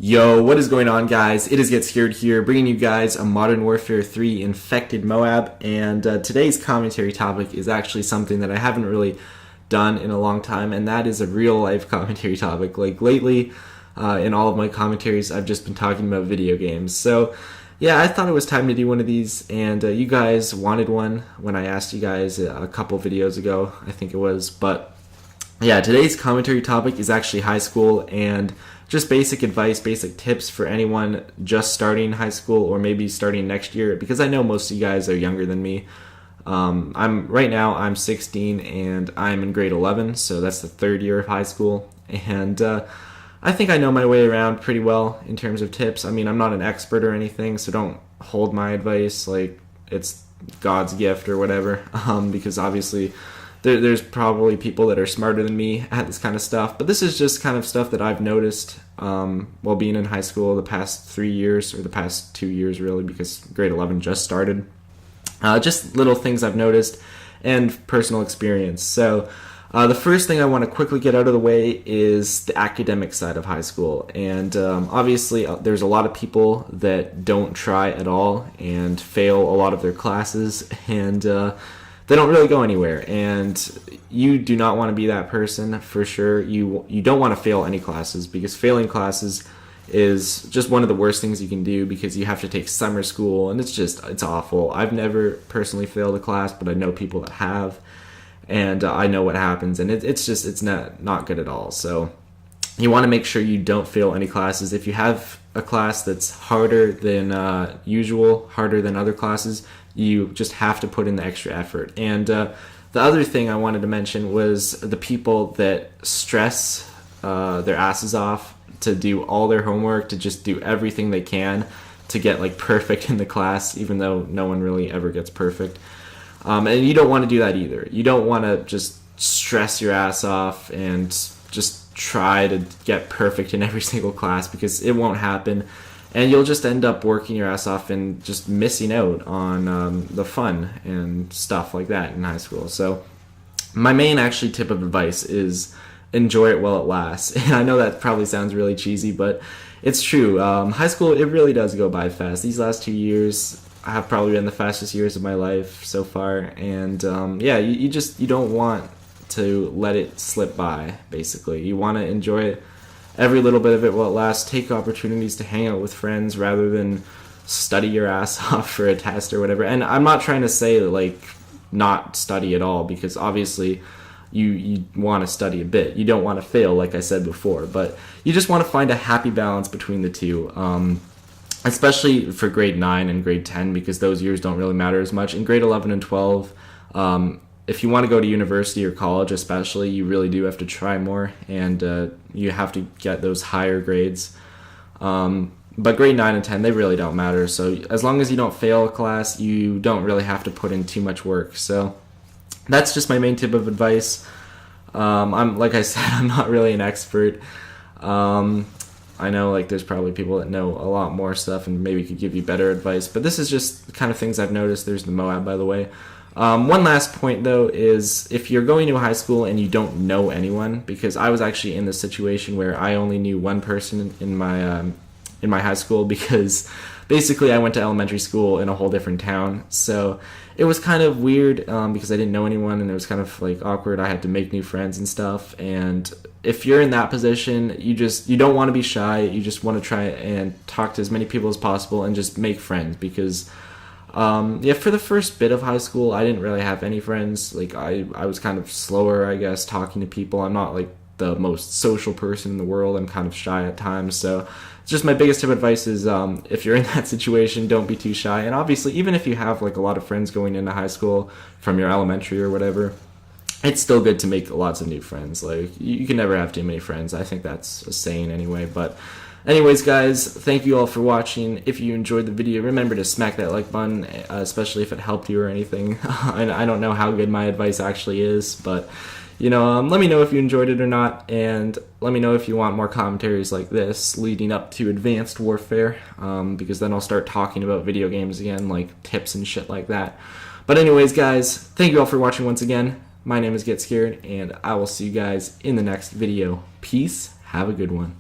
Yo, what is going on, guys? It is Get Scared here, bringing you guys a Modern Warfare 3 Infected MOAB, and today's commentary topic is actually something that I haven't really done in a long time, and that is a real-life commentary topic. Like, lately, in all of my commentaries, I've just been talking about video games. So, yeah, I thought it was time to do one of these, and you guys wanted one when I asked you guys a couple videos ago, I think it was, but yeah, today's commentary topic is actually high school and just basic advice, basic tips for anyone just starting high school or maybe starting next year, because I know most of you guys are younger than me. I'm 16 and I'm in grade 11, so that's the third year of high school, and I think I know my way around pretty well in terms of tips. I mean, I'm not an expert or anything, so don't hold my advice like it's God's gift or whatever, because obviously there's probably people that are smarter than me at this kind of stuff, but this is just kind of stuff that I've noticed while being in high school the past 3 years, or the past 2 years really, because grade 11 just started. Just little things I've noticed and personal experience. So the first thing I want to quickly get out of the way is the academic side of high school. And obviously there's a lot of people that don't try at all and fail a lot of their classes, and they don't really go anywhere, and you do not want to be that person for sure. You don't want to fail any classes, because failing classes is just one of the worst things you can do, because you have to take summer school, and it's awful. I've never personally failed a class, but I know people that have, and I know what happens, and it's not good at all. So you want to make sure you don't fail any classes. If you have a class that's harder than usual, harder than other classes, you just have to put in the extra effort. And the other thing I wanted to mention was the people that stress their asses off to do all their homework, to just do everything they can to get like perfect in the class, even though no one really ever gets perfect. And you don't want to do that either. You don't want to just stress your ass off and just try to get perfect in every single class, because it won't happen. And you'll just end up working your ass off and just missing out on the fun and stuff like that in high school. So my main actually tip of advice is enjoy it while it lasts. And I know that probably sounds really cheesy, but it's true. High school, it really does go by fast. These last 2 years have probably been the fastest years of my life so far. And yeah, you don't want to let it slip by, basically. You want to enjoy it, every little bit of it while it lasts. Take opportunities to hang out with friends rather than study your ass off for a test or whatever. And I'm not trying to say like not study at all, because obviously you want to study a bit. You don't want to fail, like I said before, but you just want to find a happy balance between the two, especially for grade 9 and grade 10, because those years don't really matter as much. In grade 11 and 12, if you want to go to university or college especially, you really do have to try more, and you have to get those higher grades. But grade 9 and 10, they really don't matter. So as long as you don't fail a class, you don't really have to put in too much work. So that's just my main tip of advice. Like I said, I'm not really an expert. I know like there's probably people that know a lot more stuff and maybe could give you better advice, but this is just the kind of things I've noticed. There's the MOAB, by the way. One last point though is, if you're going to a high school and you don't know anyone, because I was actually in this situation where I only knew one person in my high school, because basically I went to elementary school in a whole different town, so it was kind of weird because I didn't know anyone, and it was kind of like awkward. I had to make new friends and stuff, and if you're in that position, you don't want to be shy. You just want to try and talk to as many people as possible and just make friends, because yeah, for the first bit of high school, I didn't really have any friends. Like I was kind of slower, I guess, talking to people. I'm not like the most social person in the world. I'm kind of shy at times. So it's just my biggest tip of advice is, if you're in that situation, don't be too shy. And obviously, even if you have like a lot of friends going into high school from your elementary or whatever, it's still good to make lots of new friends. Like you can never have too many friends. I think that's a saying anyway, but anyways, guys, thank you all for watching. If you enjoyed the video, remember to smack that like button, especially if it helped you or anything. I don't know how good my advice actually is, but let me know if you enjoyed it or not, and let me know if you want more commentaries like this leading up to Advanced Warfare, because then I'll start talking about video games again, like tips and shit like that. But anyways, guys, thank you all for watching once again. My name is Get Scared, and I will see you guys in the next video. Peace. Have a good one.